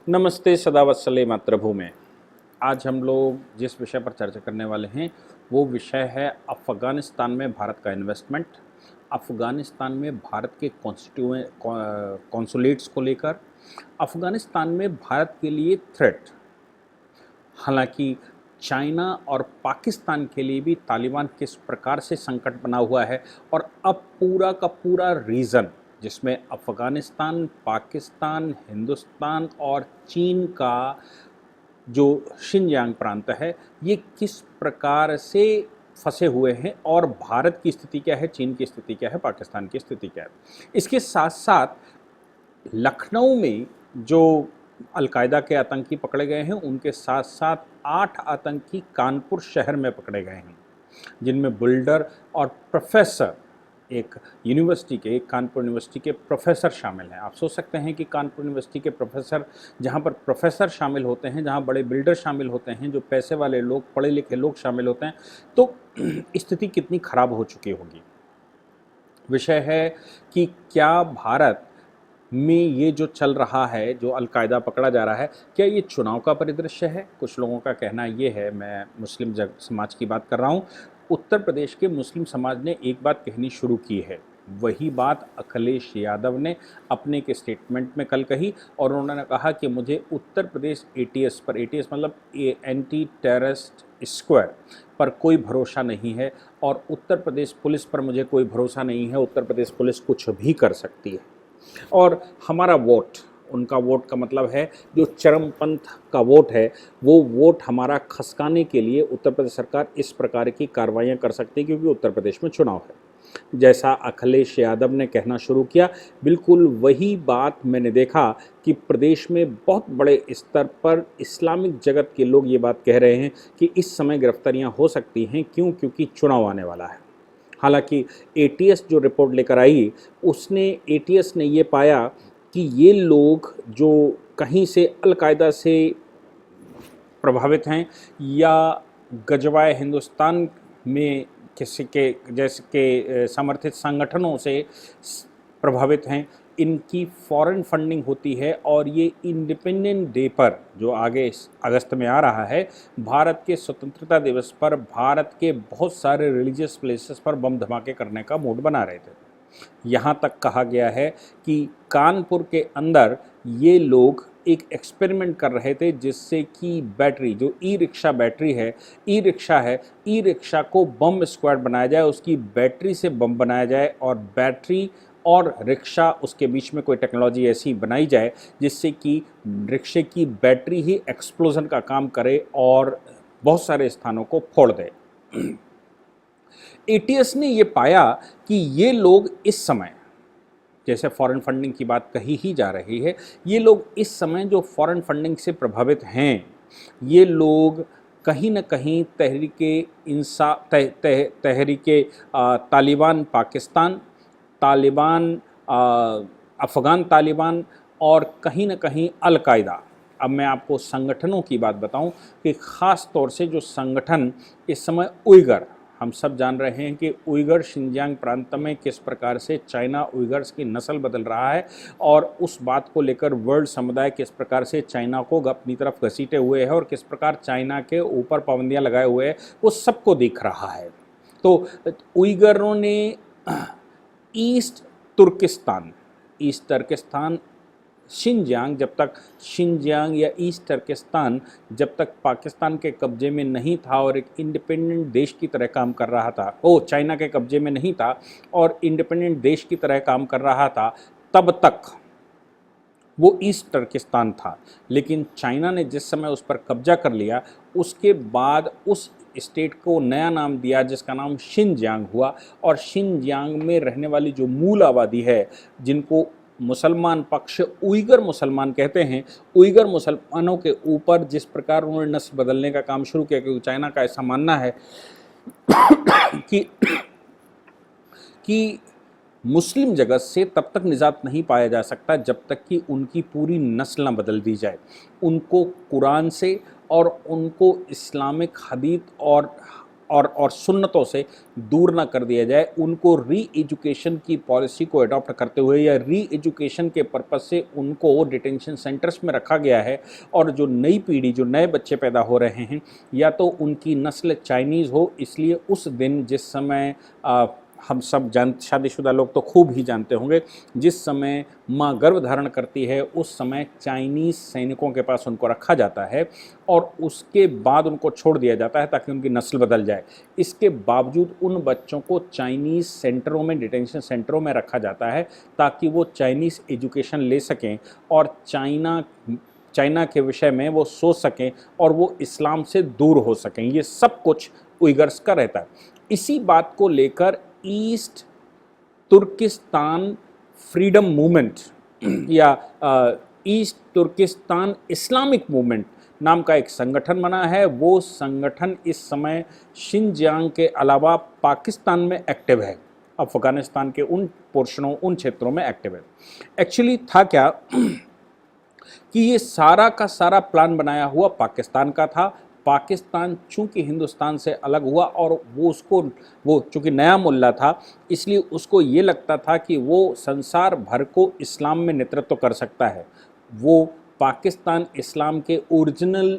नमस्ते सदा वत्सले मातृभूमि में। आज हम लोग जिस विषय पर चर्चा करने वाले हैं वो विषय है अफ़गानिस्तान में भारत का इन्वेस्टमेंट, अफ़गानिस्तान में भारत के कॉन्सुलेट्स को लेकर, अफ़गानिस्तान में भारत के लिए थ्रेट। हालांकि चाइना और पाकिस्तान के लिए भी तालिबान किस प्रकार से संकट बना हुआ है और अब पूरा का पूरा रीजन जिसमें अफ़गानिस्तान, पाकिस्तान, हिंदुस्तान और चीन का जो शिनजियांग प्रांत है ये किस प्रकार से फंसे हुए हैं और भारत की स्थिति क्या है, चीन की स्थिति क्या है, पाकिस्तान की स्थिति क्या है। इसके साथ साथ लखनऊ में जो अलकायदा के आतंकी पकड़े गए हैं उनके साथ साथ 8 आतंकी कानपुर शहर में पकड़े गए हैं, जिनमें बिल्डर और प्रोफेसर एक यूनिवर्सिटी के, कानपुर यूनिवर्सिटी के प्रोफेसर शामिल हैं। आप सोच सकते हैं कि कानपुर यूनिवर्सिटी के प्रोफेसर, जहां पर प्रोफेसर शामिल होते हैं, जहां बड़े बिल्डर शामिल होते हैं, जो पैसे वाले लोग, पढ़े लिखे लोग शामिल होते हैं, तो स्थिति कितनी खराब हो चुकी होगी। विषय है कि क्या भारत में ये जो चल रहा है, जो अलकायदा पकड़ा जा रहा है, क्या ये चुनाव का परिदृश्य है? कुछ लोगों का कहना ये है, मैं मुस्लिम समाज की बात कर रहा हूँ, उत्तर प्रदेश के मुस्लिम समाज ने एक बात कहनी शुरू की है। वही बात अखिलेश यादव ने अपने के स्टेटमेंट में कल कही और उन्होंने कहा कि मुझे उत्तर प्रदेश एटीएस पर, एटीएस मतलब एंटी टेररिस्ट स्क्वाड पर कोई भरोसा नहीं है और उत्तर प्रदेश पुलिस पर मुझे कोई भरोसा नहीं है। उत्तर प्रदेश पुलिस कुछ भी कर सकती है और हमारा वोट, उनका वोट का मतलब है जो चरमपंथ का वोट है, वो वोट हमारा खसकाने के लिए उत्तर प्रदेश सरकार इस प्रकार की कार्रवाइयाँ कर सकती है, क्योंकि उत्तर प्रदेश में चुनाव है। जैसा अखिलेश यादव ने कहना शुरू किया, बिल्कुल वही बात मैंने देखा कि प्रदेश में बहुत बड़े स्तर पर इस्लामिक जगत के लोग ये बात कह रहे हैं कि इस समय गिरफ्तारियां हो सकती हैं। क्यों? क्योंकि चुनाव आने वाला है। हालांकि एटीएस जो रिपोर्ट लेकर आई, एटीएस ने ये पाया कि ये लोग जो कहीं से अलकायदा से प्रभावित हैं या गजवाए हिंदुस्तान में किसी के जैसे के समर्थित संगठनों से प्रभावित हैं, इनकी फॉरेन फंडिंग होती है और ये इंडिपेंडेंट डे पर, जो आगे अगस्त में आ रहा है, भारत के स्वतंत्रता दिवस पर भारत के बहुत सारे रिलीजियस प्लेसेस पर बम धमाके करने का मूड बना रहे थे। यहाँ तक कहा गया है कि कानपुर के अंदर ये लोग एक एक्सपेरिमेंट कर रहे थे जिससे कि बैटरी, जो ई रिक्शा बैटरी है, ई रिक्शा को बम स्क्वाड बनाया जाए, उसकी बैटरी से बम बनाया जाए और बैटरी और रिक्शा उसके बीच में कोई टेक्नोलॉजी ऐसी बनाई जाए जिससे कि रिक्शे की बैटरी ही एक्सप्लोजन का काम करे और बहुत सारे स्थानों को फोड़ दे। एटीएस ने ये पाया कि ये लोग इस समय, जैसे फॉरेन फंडिंग की बात कही ही जा रही है, ये लोग इस समय जो फॉरेन फंडिंग से प्रभावित हैं, ये लोग कहीं न कहीं तहरीके तालिबान पाकिस्तान, तालिबान अफ़गान तालिबान और कहीं न कहीं अलकायदा। अब मैं आपको संगठनों की बात बताऊं कि ख़ास तौर से जो संगठन इस समय उइगर, हम सब जान रहे हैं कि उइगर शिनजियांग प्रांत में किस प्रकार से चाइना उइगर्स की नस्ल बदल रहा है और उस बात को लेकर वर्ल्ड समुदाय किस प्रकार से चाइना को अपनी तरफ घसीटे हुए है और किस प्रकार चाइना के ऊपर पाबंदियां लगाए हुए है, वो सबको दिख रहा है। तो उइगरों ने ईस्ट तुर्किस्तान शिनजियांग या ईस्ट तुर्किस्तान जब तक पाकिस्तान के कब्जे में नहीं था और एक इंडिपेंडेंट देश की तरह काम कर रहा था, चाइना के कब्जे में नहीं था और इंडिपेंडेंट देश की तरह काम कर रहा था, तब तक वो ईस्ट तुर्किस्तान था। लेकिन चाइना ने जिस समय उस पर कब्जा कर लिया, उसके बाद उस स्टेट को नया नाम दिया जिसका नाम शिनजियांग हुआ और शिनजियांग में रहने वाली जो मूल आबादी है, जिनको मुसलमान पक्ष उइगर मुसलमान कहते हैं, उइगर मुसलमानों के ऊपर जिस प्रकार उन्होंने नस्ल बदलने का काम शुरू किया, क्योंकि चाइना का ऐसा मानना है कि मुस्लिम जगत से तब तक निजात नहीं पाया जा सकता जब तक कि उनकी पूरी नस्ल न बदल दी जाए। उनको कुरान से और उनको इस्लामिक हदीस और और सुन्नतों से दूर ना कर दिया जाए, उनको री एजुकेशन की पॉलिसी को अडॉप्ट करते हुए या री एजुकेशन के पर्पज़ से उनको डिटेंशन सेंटर्स में रखा गया है। और जो नई पीढ़ी, जो नए बच्चे पैदा हो रहे हैं, या तो उनकी नस्ल चाइनीज़ हो, इसलिए उस दिन जिस समय हम सब शादीशुदा लोग तो खूब ही जानते होंगे, जिस समय माँ गर्भ धारण करती है उस समय चाइनीज़ सैनिकों के पास उनको रखा जाता है और उसके बाद उनको छोड़ दिया जाता है ताकि उनकी नस्ल बदल जाए। इसके बावजूद उन बच्चों को चाइनीज़ सेंटरों में, डिटेंशन सेंटरों में रखा जाता है ताकि वो चाइनीज़ एजुकेशन ले सकें और चाइना के विषय में वो सोच सकें और वो इस्लाम से दूर हो सकें। ये सब कुछ उइगर्स का रहता है। इसी बात को लेकर ईस्ट तुर्किस्तान फ्रीडम मूवमेंट या ईस्ट तुर्किस्तान इस्लामिक मूवमेंट नाम का एक संगठन बना है। वो संगठन इस समय शिनजियांग के अलावा पाकिस्तान में एक्टिव है, अफगानिस्तान के उन पोर्शनों, उन क्षेत्रों में एक्टिव है। एक्चुअली था क्या कि ये सारा का सारा प्लान बनाया हुआ पाकिस्तान का था। पाकिस्तान चूंकि हिंदुस्तान से अलग हुआ और वो चूंकि नया मुल्ला था, इसलिए उसको ये लगता था कि वो संसार भर को इस्लाम में नेतृत्व कर सकता है। वो पाकिस्तान इस्लाम के ओरिजिनल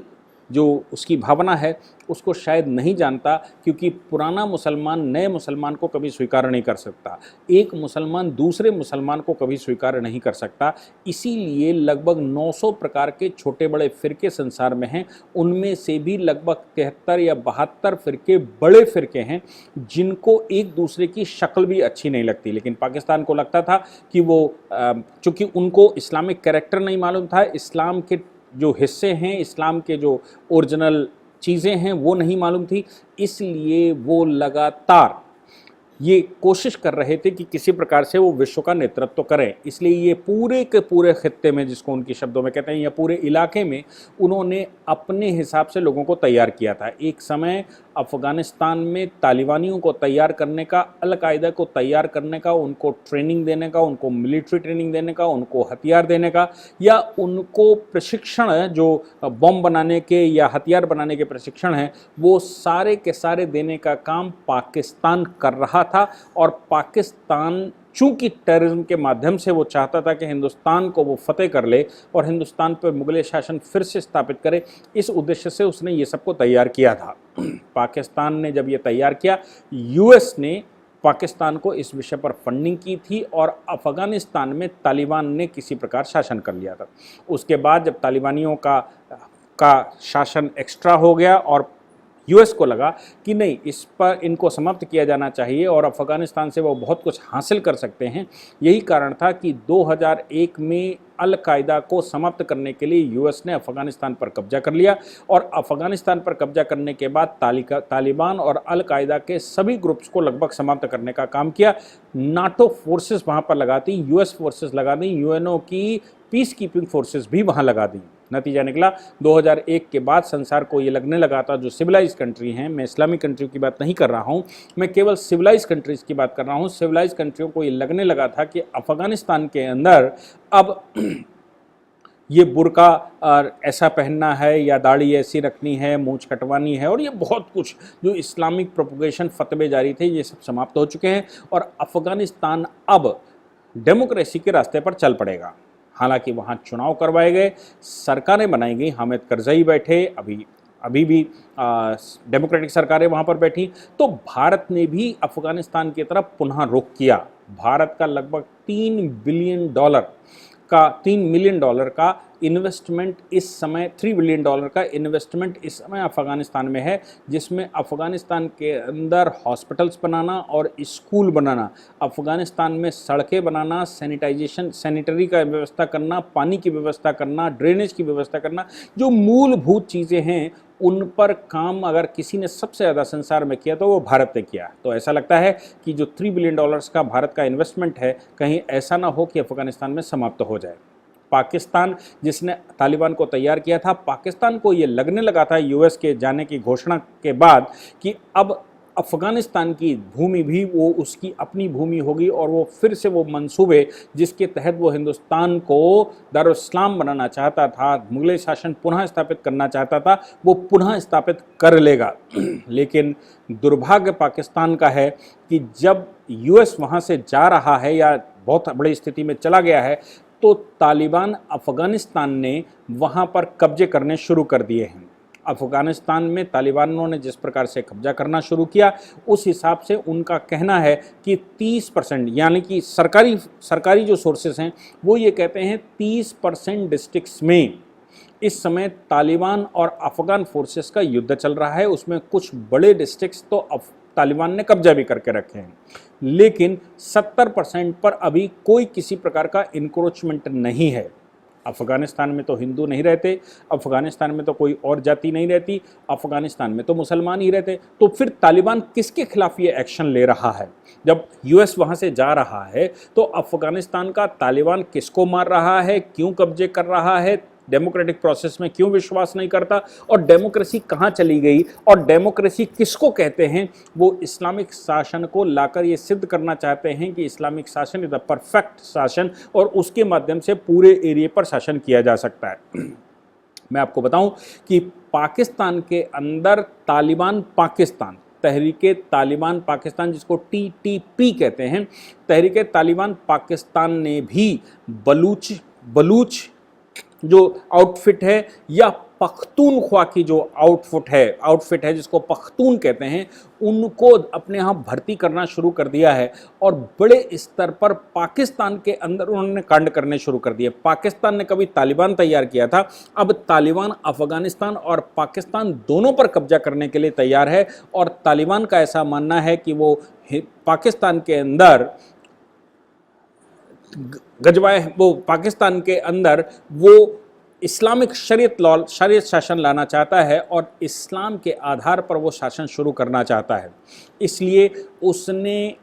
जो उसकी भावना है उसको शायद नहीं जानता, क्योंकि पुराना मुसलमान नए मुसलमान को कभी स्वीकार नहीं कर सकता, एक मुसलमान दूसरे मुसलमान को कभी स्वीकार नहीं कर सकता। इसीलिए लगभग 900 प्रकार के छोटे बड़े फ़िरके संसार में हैं। उनमें से भी लगभग 73 या 72 फ़िरके बड़े फ़िरके हैं जिनको एक दूसरे की शक्ल भी अच्छी नहीं लगती। लेकिन पाकिस्तान को लगता था कि वो चूँकि उनको इस्लामिक कैरेक्टर नहीं मालूम था, इस्लाम के जो हिस्से हैं, इस्लाम के जो ओरिजिनल चीज़ें हैं वो नहीं मालूम थी, इसलिए वो लगातार ये कोशिश कर रहे थे कि किसी प्रकार से वो विश्व का नेतृत्व करें। इसलिए ये पूरे के पूरे खित्ते में, जिसको उनके शब्दों में कहते हैं, या पूरे इलाके में उन्होंने अपने हिसाब से लोगों को तैयार किया था। एक समय अफ़गानिस्तान में तालिबानियों को तैयार करने का, अल-कायदा को तैयार करने का, उनको ट्रेनिंग देने का, उनको मिलिट्री ट्रेनिंग देने का, उनको हथियार देने का, या उनको प्रशिक्षण जो बम बनाने के या हथियार बनाने के प्रशिक्षण हैं, वो सारे के सारे देने का काम पाकिस्तान कर रहा था। और पाकिस्तान चूंकि टेररिज्म के माध्यम से वो चाहता था कि हिंदुस्तान को वो फतेह कर ले और हिंदुस्तान पर मुगल शासन फिर से स्थापित करे, इस उद्देश्य से उसने ये सबको तैयार किया था। पाकिस्तान ने जब ये तैयार किया, यूएस ने पाकिस्तान को इस विषय पर फंडिंग की थी और अफ़गानिस्तान में तालिबान ने किसी प्रकार शासन कर लिया था। उसके बाद जब तालिबानियों का शासन एक्स्ट्रा हो गया और यूएस को लगा कि नहीं, इस पर इनको समाप्त किया जाना चाहिए और अफ़गानिस्तान से वो बहुत कुछ हासिल कर सकते हैं। यही कारण था कि 2001 में अल-कायदा को समाप्त करने के लिए यूएस ने अफ़गानिस्तान पर कब्जा कर लिया और अफ़गानिस्तान पर कब्जा करने के बाद तालिबान और अल-कायदा के सभी ग्रुप्स को लगभग समाप्त करने का काम किया। नाटो फोर्सेस वहाँ पर लगा दी, यूएस फोर्सेस लगा दी, यूएनओ की पीस कीपिंग फोर्सेस भी वहाँ लगा दी। नतीजा निकला 2001 के बाद संसार को ये लगने लगा था, जो सिविलाइज कंट्री हैं, मैं इस्लामिक कंट्रियों की बात नहीं कर रहा हूँ, मैं केवल सिविलाइज कंट्रीज़ की बात कर रहा हूँ। सिविलाइज कंट्रियों को ये लगने लगा था कि अफ़गानिस्तान के अंदर अब ये बुर्का और ऐसा पहनना है या दाढ़ी ऐसी रखनी है, मूंछ कटवानी है, और ये बहुत कुछ जो इस्लामिक प्रोपोगेशन फतवे जारी थे, ये सब समाप्त हो चुके हैं और अफ़गानिस्तान अब डेमोक्रेसी के रास्ते पर चल पड़ेगा। हालांकि वहाँ चुनाव करवाए गए, सरकारें बनाई गई, हामिद करज़ई बैठे, अभी भी डेमोक्रेटिक सरकारें वहाँ पर बैठी। तो भारत ने भी अफ़गानिस्तान की तरफ पुनः रुख किया। भारत का लगभग $3 मिलियन का इन्वेस्टमेंट इस समय, $3 बिलियन का इन्वेस्टमेंट इस समय अफ़गानिस्तान में है, जिसमें अफ़गानिस्तान के अंदर हॉस्पिटल्स बनाना और स्कूल बनाना, अफ़गानिस्तान में सड़कें बनाना, सैनिटरी का व्यवस्था करना, पानी की व्यवस्था करना, ड्रेनेज की व्यवस्था करना, जो मूलभूत चीज़ें हैं उन पर काम अगर किसी ने सबसे ज़्यादा संसार में किया तो वो भारत ने किया। तो ऐसा लगता है कि जो $3 बिलियन का भारत का इन्वेस्टमेंट है, कहीं ऐसा ना हो कि अफ़गानिस्तान में समाप्त हो जाए। पाकिस्तान, जिसने तालिबान को तैयार किया था, पाकिस्तान को ये लगने लगा था यूएस के जाने की घोषणा के बाद कि अब अफ़गानिस्तान की भूमि भी वो उसकी अपनी भूमि होगी और वो फिर से वो मंसूबे जिसके तहत वो हिंदुस्तान को दारुल-इस्लाम बनाना चाहता था, मुगल शासन पुनः स्थापित करना चाहता था, वो पुनः स्थापित कर लेगा। लेकिन दुर्भाग्य पाकिस्तान का है कि जब यूएस वहाँ से जा रहा है या बहुत बड़ी स्थिति में चला गया है, तो तालिबान अफ़गानिस्तान ने वहाँ पर कब्जे करने शुरू कर दिए हैं। अफ़गानिस्तान में तालिबानों ने जिस प्रकार से कब्जा करना शुरू किया, उस हिसाब से उनका कहना है कि 30%, यानी कि सरकारी जो सोर्सेस हैं वो ये कहते हैं 30% डिस्ट्रिक्ट्स में इस समय तालिबान और अफ़गान फोर्सेस का युद्ध चल रहा है। उसमें कुछ बड़े डिस्ट्रिक्ट्स तो तालिबान ने कब्जा भी करके रखे हैं, लेकिन 70% पर अभी कोई किसी प्रकार का इंक्रोचमेंट नहीं है। अफ़गानिस्तान में तो हिंदू नहीं रहते, अफ़गानिस्तान में तो कोई और जाति नहीं रहती, अफ़गानिस्तान में तो मुसलमान ही रहते, तो फिर तालिबान किसके खिलाफ ये एक्शन ले रहा है? जब यूएस वहाँ से जा रहा है तो अफ़गानिस्तान का तालिबान किसको मार रहा है, क्यों कब्जे कर रहा है, डेमोक्रेटिक प्रोसेस में क्यों विश्वास नहीं करता, और डेमोक्रेसी कहाँ चली गई, और डेमोक्रेसी किसको कहते हैं? वो इस्लामिक शासन को लाकर ये सिद्ध करना चाहते हैं कि इस्लामिक शासन इज द परफेक्ट शासन और उसके माध्यम से पूरे एरिया पर शासन किया जा सकता है। मैं आपको बताऊं कि पाकिस्तान के अंदर तालिबान पाकिस्तान, तहरीके तालिबान पाकिस्तान, जिसको TTP कहते हैं, तहरीके तालिबान पाकिस्तान ने भी बलूच जो आउटफिट है या पख्तूनख्वा की जो आउटफिट है जिसको पख्तून कहते हैं, उनको अपने यहाँ भर्ती करना शुरू कर दिया है और बड़े स्तर पर पाकिस्तान के अंदर उन्होंने कांड करने शुरू कर दिए। पाकिस्तान ने कभी तालिबान तैयार किया था, अब तालिबान अफ़गानिस्तान और पाकिस्तान दोनों पर कब्जा करने के लिए तैयार है और तालिबान का ऐसा मानना है कि वो पाकिस्तान के अंदर पाकिस्तान के अंदर वो इस्लामिक शरीयत शासन लाना चाहता है और इस्लाम के आधार पर वो शासन शुरू करना चाहता है। इसलिए उसने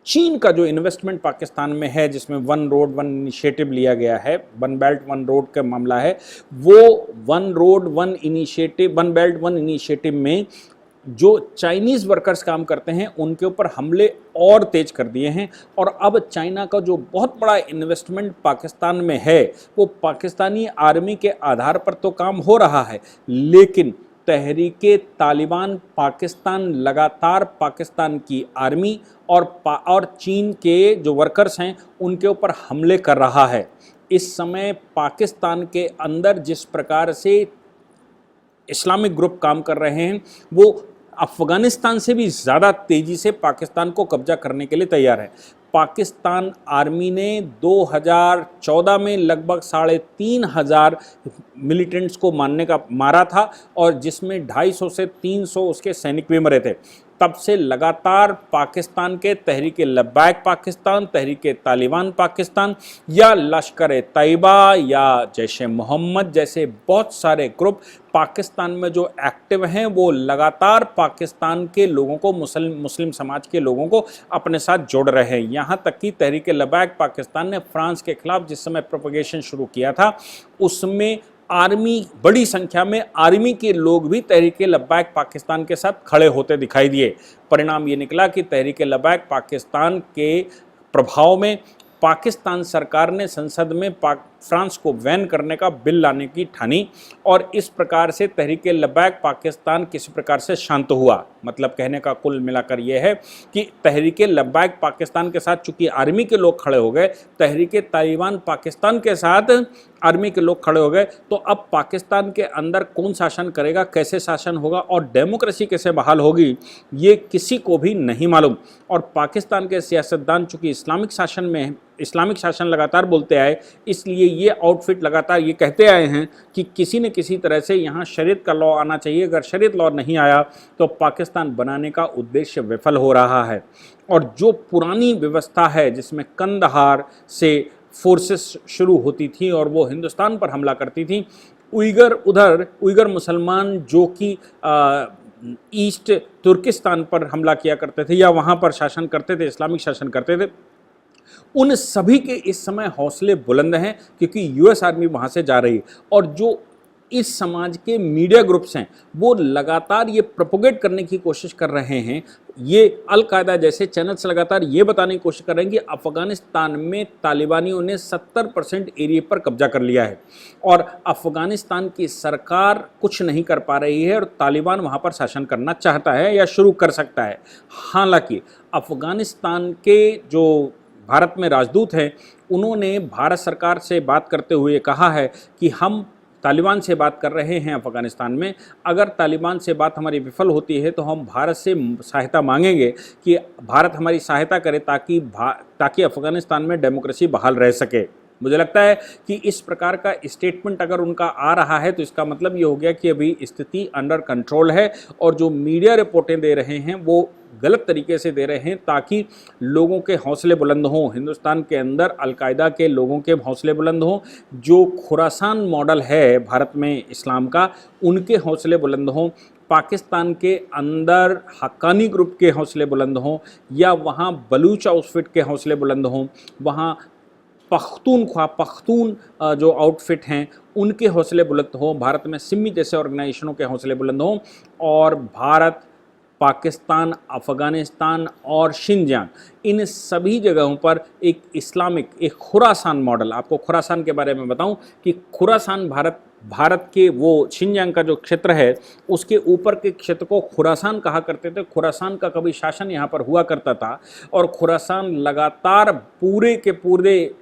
चीन का जो इन्वेस्टमेंट पाकिस्तान में है, जिसमें वन रोड वन इनिशिएटिव लिया गया है, वन बेल्ट वन रोड का मामला है, वो वन बेल्ट वन इनिशिएटिव में जो चाइनीज़ वर्कर्स काम करते हैं उनके ऊपर हमले और तेज कर दिए हैं और अब चाइना का जो बहुत बड़ा इन्वेस्टमेंट पाकिस्तान में है वो पाकिस्तानी आर्मी के आधार पर तो काम हो रहा है, लेकिन तहरीके तालिबान पाकिस्तान लगातार पाकिस्तान की आर्मी और चीन के जो वर्कर्स हैं उनके ऊपर हमले कर रहा है। इस समय पाकिस्तान के अंदर जिस प्रकार से इस्लामिक ग्रुप काम कर रहे हैं वो अफ़गानिस्तान से भी ज़्यादा तेज़ी से पाकिस्तान को कब्जा करने के लिए तैयार है। पाकिस्तान आर्मी ने 2014 में लगभग 3,500 मिलिटेंट्स को मारा था और जिसमें 250 से 300 उसके सैनिक भी मरे थे। तब से लगातार पाकिस्तान के तहरीके लब्बैक पाकिस्तान, तहरीके तालिबान पाकिस्तान या लश्कर तैयबा या जैश-ए मोहम्मद जैसे बहुत सारे ग्रुप पाकिस्तान में जो एक्टिव हैं वो लगातार पाकिस्तान के लोगों को, मुस्लिम समाज के लोगों को अपने साथ जोड़ रहे हैं। यहाँ तक कि तहरीके लब्बैक पाकिस्तान ने फ्रांस के खिलाफ जिस समय प्रोपगेशन शुरू किया था उसमें आर्मी, बड़ी संख्या में आर्मी के लोग भी तहरीके लब्बैक पाकिस्तान के साथ खड़े होते दिखाई दिए। परिणाम ये निकला कि तहरीके लब्बैक पाकिस्तान के प्रभाव में पाकिस्तान सरकार ने संसद में फ्रांस को बैन करने का बिल लाने की ठानी और इस प्रकार से तहरीके लब्बैक पाकिस्तान किसी प्रकार से शांत हुआ। मतलब कहने का कुल मिलाकर यह है कि तहरीके लब्बैक पाकिस्तान के साथ चूंकि आर्मी के लोग खड़े हो गए, तहरीके तालिबान पाकिस्तान के साथ आर्मी के लोग खड़े हो गए, तो अब पाकिस्तान के अंदर कौन शासन करेगा, कैसे शासन होगा और डेमोक्रेसी कैसे बहाल होगी, ये किसी को भी नहीं मालूम। और पाकिस्तान के सियासतदान चूंकि इस्लामिक शासन लगातार बोलते आए, इसलिए ये आउटफिट लगातार ये कहते आए हैं कि किसी न किसी तरह से यहाँ शरीयत का लॉ आना चाहिए। अगर शरीयत लॉ नहीं आया तो पाकिस्तान बनाने का उद्देश्य विफल हो रहा है। और जो पुरानी व्यवस्था है जिसमें कंदहार से फोर्सेस शुरू होती थी और वो हिंदुस्तान पर हमला करती थी, उइगर मुसलमान जो कि ईस्ट तुर्किस्तान पर हमला किया करते थे या वहाँ पर शासन करते थे, इस्लामिक शासन करते थे, उन सभी के इस समय हौसले बुलंद हैं क्योंकि यूएस आर्मी वहाँ से जा रही है। और जो इस समाज के मीडिया ग्रुप्स हैं वो लगातार ये प्रोपोगेट करने की कोशिश कर रहे हैं, ये अल-कायदा जैसे चैनल्स लगातार ये बताने की कोशिश कर रहे हैं कि अफ़गानिस्तान में तालिबानियों ने 70% एरिया पर कब्जा कर लिया है और अफ़गानिस्तान की सरकार कुछ नहीं कर पा रही है और तालिबान वहाँ पर शासन करना चाहता है या शुरू कर सकता है। हालांकि अफ़गानिस्तान के जो भारत में राजदूत हैं उन्होंने भारत सरकार से बात करते हुए कहा है कि हम तालिबान से बात कर रहे हैं अफ़गानिस्तान में, अगर तालिबान से बात हमारी विफल होती है तो हम भारत से सहायता मांगेंगे कि भारत हमारी सहायता करे ताकि अफ़गानिस्तान में डेमोक्रेसी बहाल रह सके। मुझे लगता है कि इस प्रकार का स्टेटमेंट अगर उनका आ रहा है तो इसका मतलब ये हो गया कि अभी स्थिति अंडर कंट्रोल है और जो मीडिया रिपोर्टें दे रहे हैं वो गलत तरीके से दे रहे हैं ताकि लोगों के हौसले बुलंद हों, हिंदुस्तान के अंदर अलकायदा के लोगों के हौसले बुलंद हों, जो खुरासान मॉडल है भारत में इस्लाम का उनके हौसले बुलंद हों, पाकिस्तान के अंदर हक्कानी ग्रुप के हौसले बुलंद हों या वहाँ बलूच आउटफिट के हौसले बुलंद हों, वहाँ पख्तून जो आउटफिट हैं उनके हौसले बुलंद हों, भारत में सिमी जैसे ऑर्गेनाइजेशनों के हौसले बुलंद हों और भारत, पाकिस्तान, अफ़गानिस्तान और शिनजियांग इन सभी जगहों पर एक इस्लामिक एक खुरासान मॉडल, आपको खुरासान के बारे में बताऊं कि खुरासान भारत के वो शिनजियांग का जो क्षेत्र है उसके ऊपर के क्षेत्र को खुरासान कहा करते थे। खुरासान का कभी शासन यहाँ पर हुआ करता था और खुरासान लगातार पूरे के पूरे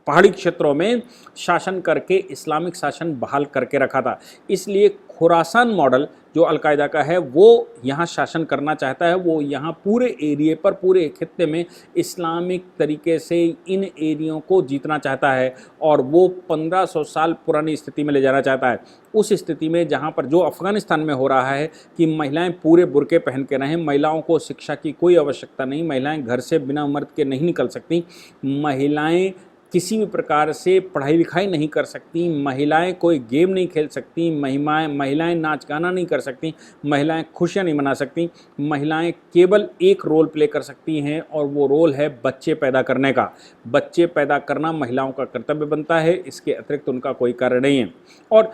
पहाड़ी क्षेत्रों में शासन करके इस्लामिक शासन बहाल करके रखा था। इसलिए खुरासान मॉडल जो अलकायदा का है वो यहाँ शासन करना चाहता है, वो यहाँ पूरे एरिए पर पूरे खित्ते में इस्लामिक तरीके से इन एरियो को जीतना चाहता है और वो 1500 साल पुरानी स्थिति में ले जाना चाहता है। उस स्थिति में जहाँ पर जो अफ़गानिस्तान में हो रहा है कि महिलाएं पूरे बुर्के पहन के रहें, महिलाओं को शिक्षा की कोई आवश्यकता नहीं, महिलाएं घर से बिना मर्द के नहीं निकल सकती, महिलाएं किसी भी प्रकार से पढ़ाई लिखाई नहीं कर सकती, महिलाएं कोई गेम नहीं खेल सकती, महिलाएं नाच गाना नहीं कर सकती, महिलाएं खुशियां नहीं मना सकती, महिलाएं केवल एक रोल प्ले कर सकती हैं और वो रोल है बच्चे पैदा करने का। बच्चे पैदा करना महिलाओं का कर्तव्य बनता है, इसके अतिरिक्त उनका कोई कार्य नहीं है। और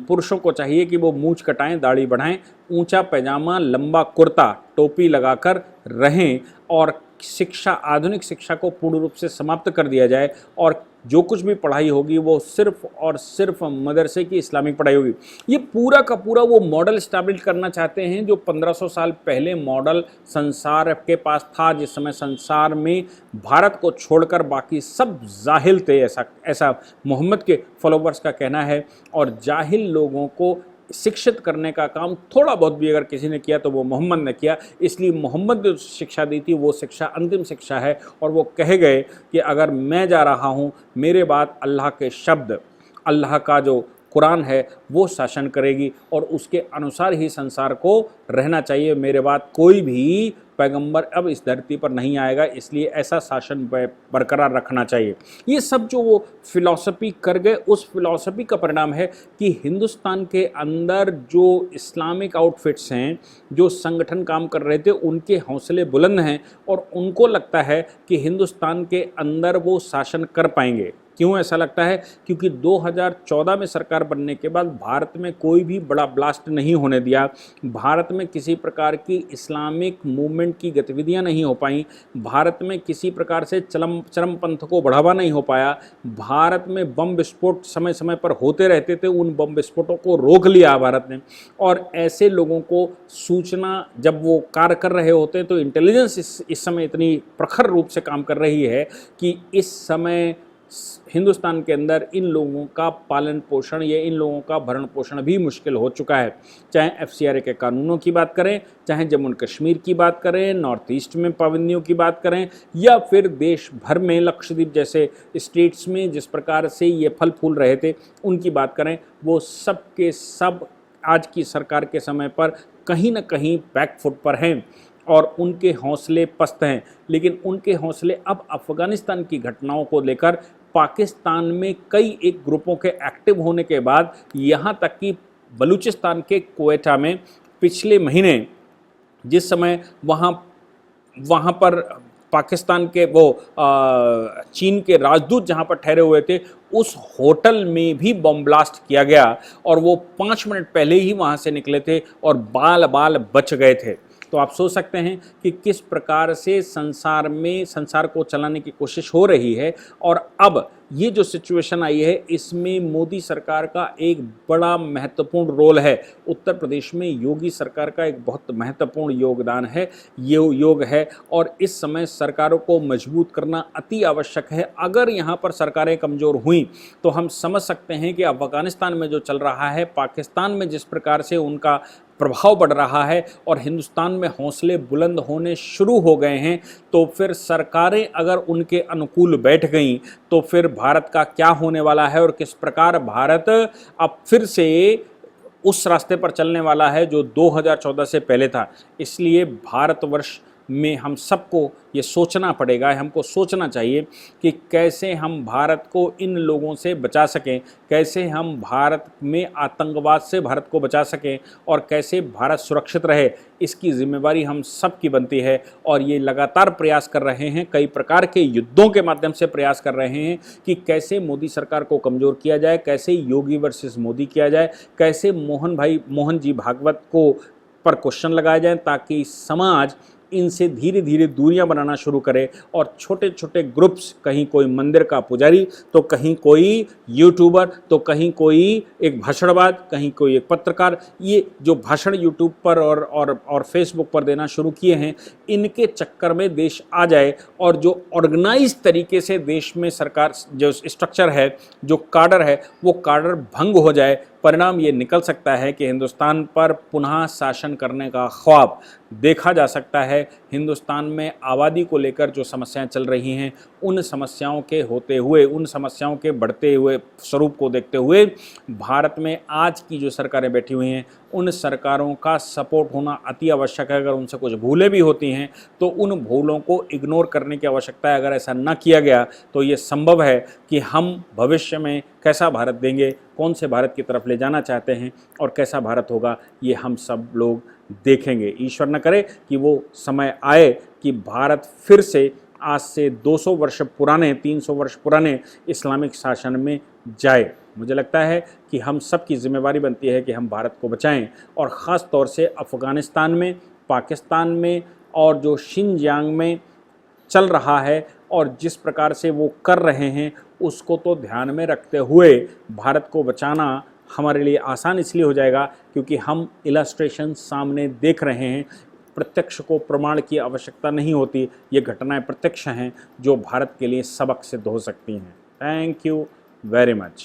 पुरुषों को चाहिए कि वो मूंछ कटाएं, दाढ़ी बढ़ाएं, ऊंचा पैजामा, लंबा कुर्ता, टोपी लगाकर रहें और शिक्षा, आधुनिक शिक्षा को पूर्ण रूप से समाप्त कर दिया जाए और जो कुछ भी पढ़ाई होगी वो सिर्फ और सिर्फ मदरसे की इस्लामिक पढ़ाई होगी। ये पूरा का पूरा वो मॉडल स्टैब्लिश करना चाहते हैं जो 1500 साल पहले मॉडल संसार के पास था, जिस समय संसार में भारत को छोड़कर बाकी सब जाहिल थे, ऐसा मोहम्मद के फॉलोवर्स का कहना है। और जाहिल लोगों को शिक्षित करने का काम थोड़ा बहुत भी अगर किसी ने किया तो वो मोहम्मद ने किया। इसलिए मोहम्मद जो शिक्षा दी थी वो शिक्षा अंतिम शिक्षा है और वो कहे गए कि अगर मैं जा रहा हूँ, मेरे बाद अल्लाह के शब्द, अल्लाह का जो कुरान है वो शासन करेगी और उसके अनुसार ही संसार को रहना चाहिए। मेरे बाद कोई भी पैगंबर अब इस धरती पर नहीं आएगा, इसलिए ऐसा शासन बरकरार रखना चाहिए। ये सब जो वो फिलॉसफी कर गए, उस फिलॉसफी का परिणाम है कि हिंदुस्तान के अंदर जो इस्लामिक आउटफिट्स हैं, जो संगठन काम कर रहे थे, उनके हौसले बुलंद हैं और उनको लगता है कि हिंदुस्तान के अंदर वो शासन कर पाएंगे। क्यों ऐसा लगता है? क्योंकि 2014 में सरकार बनने के बाद भारत में कोई भी बड़ा ब्लास्ट नहीं होने दिया, भारत में किसी प्रकार की इस्लामिक मूवमेंट की गतिविधियां नहीं हो पाई, भारत में किसी प्रकार से चरमपंथ को बढ़ावा नहीं हो पाया, भारत में बम विस्फोट समय समय पर होते रहते थे, उन बम विस्फोटों को रोक लिया भारत ने। और ऐसे लोगों को सूचना, जब वो कार्य कर रहे होते हैं तो इंटेलिजेंस इस समय इतनी प्रखर रूप से काम कर रही है कि इस समय हिंदुस्तान के अंदर इन लोगों का पालन पोषण या इन लोगों का भरण पोषण भी मुश्किल हो चुका है। चाहे FCRA के कानूनों की बात करें, चाहे जम्मू कश्मीर की बात करें, नॉर्थ ईस्ट में पाबंदियों की बात करें, या फिर देश भर में लक्षद्वीप जैसे स्टेट्स में जिस प्रकार से ये फल फूल रहे थे उनकी बात करें, वो सब के सब आज की सरकार के समय पर कहीं ना कहीं बैकफुट पर हैं और उनके हौसले पस्त हैं। लेकिन उनके हौसले अब अफ़गानिस्तान की घटनाओं को लेकर पाकिस्तान में कई एक ग्रुपों के एक्टिव होने के बाद, यहाँ तक कि बलूचिस्तान के क्वेटा में पिछले महीने जिस समय वहाँ पर पाकिस्तान के वो चीन के राजदूत जहां पर ठहरे हुए थे, उस होटल में भी बम ब्लास्ट किया गया और वो 5 मिनट पहले ही वहां से निकले थे और बाल बाल बच गए थे। तो आप सोच सकते हैं कि किस प्रकार से संसार को चलाने की कोशिश हो रही है। और अब ये जो सिचुएशन आई है, इसमें मोदी सरकार का एक बड़ा महत्वपूर्ण रोल है। उत्तर प्रदेश में योगी सरकार का एक बहुत महत्वपूर्ण योगदान है, ये योग है, और इस समय सरकारों को मजबूत करना अति आवश्यक है। अगर यहाँ पर सरकारें कमज़ोर हुई तो हम समझ सकते हैं कि अफगानिस्तान में जो चल रहा है, पाकिस्तान में जिस प्रकार से उनका प्रभाव बढ़ रहा है और हिंदुस्तान में हौसले बुलंद होने शुरू हो गए हैं, तो फिर सरकारें अगर उनके अनुकूल बैठ गईं तो फिर भारत का क्या होने वाला है और किस प्रकार भारत अब फिर से उस रास्ते पर चलने वाला है जो 2014 से पहले था। इसलिए भारतवर्ष में हम सबको ये सोचना पड़ेगा, हमको सोचना चाहिए कि कैसे हम भारत को इन लोगों से बचा सकें, कैसे हम भारत में आतंकवाद से भारत को बचा सकें और कैसे भारत सुरक्षित रहे। इसकी जिम्मेवारी हम सब की बनती है और ये लगातार प्रयास कर रहे हैं, कई प्रकार के युद्धों के माध्यम से प्रयास कर रहे हैं कि कैसे मोदी सरकार को कमज़ोर किया जाए, कैसे योगी वर्सेस मोदी किया जाए, कैसे मोहन जी भागवत को पर क्वेश्चन लगाए जाएं, ताकि समाज इनसे धीरे धीरे दूरियां बनाना शुरू करे और छोटे छोटे ग्रुप्स, कहीं कोई मंदिर का पुजारी, तो कहीं कोई यूट्यूबर, तो कहीं कोई एक भाषणबाज, कहीं कोई एक पत्रकार, ये जो भाषण यूट्यूब पर और फेसबुक पर देना शुरू किए हैं, इनके चक्कर में देश आ जाए और जो ऑर्गेनाइज तरीके से देश में सरकार जो स्ट्रक्चर है, जो काडर है, वो काडर भंग हो जाए। परिणाम ये निकल सकता है कि हिंदुस्तान पर पुनः शासन करने का ख्वाब देखा जा सकता है। हिंदुस्तान में आबादी को लेकर जो समस्याएं चल रही हैं, उन समस्याओं के होते हुए, उन समस्याओं के बढ़ते हुए स्वरूप को देखते हुए भारत में आज की जो सरकारें बैठी हुई हैं, उन सरकारों का सपोर्ट होना अति आवश्यक है। अगर उनसे कुछ भूलें भी होती हैं तो उन भूलों को इग्नोर करने की आवश्यकता है। अगर ऐसा न किया गया तो ये संभव है कि हम भविष्य में कैसा भारत देंगे, कौन से भारत की तरफ ले जाना चाहते हैं और कैसा भारत होगा, ये हम सब लोग देखेंगे। ईश्वर न करे कि वो समय आए कि भारत फिर से आज से 200 वर्ष पुराने, 300 वर्ष पुराने इस्लामिक शासन में जाए। मुझे लगता है कि हम सब की जिम्मेवारी बनती है कि हम भारत को बचाएं और ख़ास तौर से अफ़गानिस्तान में, पाकिस्तान में और जो शिनजियांग में चल रहा है और जिस प्रकार से वो कर रहे हैं, उसको तो ध्यान में रखते हुए भारत को बचाना हमारे लिए आसान इसलिए हो जाएगा क्योंकि हम इलस्ट्रेशन सामने देख रहे हैं। प्रत्यक्ष को प्रमाण की आवश्यकता नहीं होती, ये घटनाएं प्रत्यक्ष हैं जो भारत के लिए सबक सिद्ध हो सकती हैं। Thank you very much.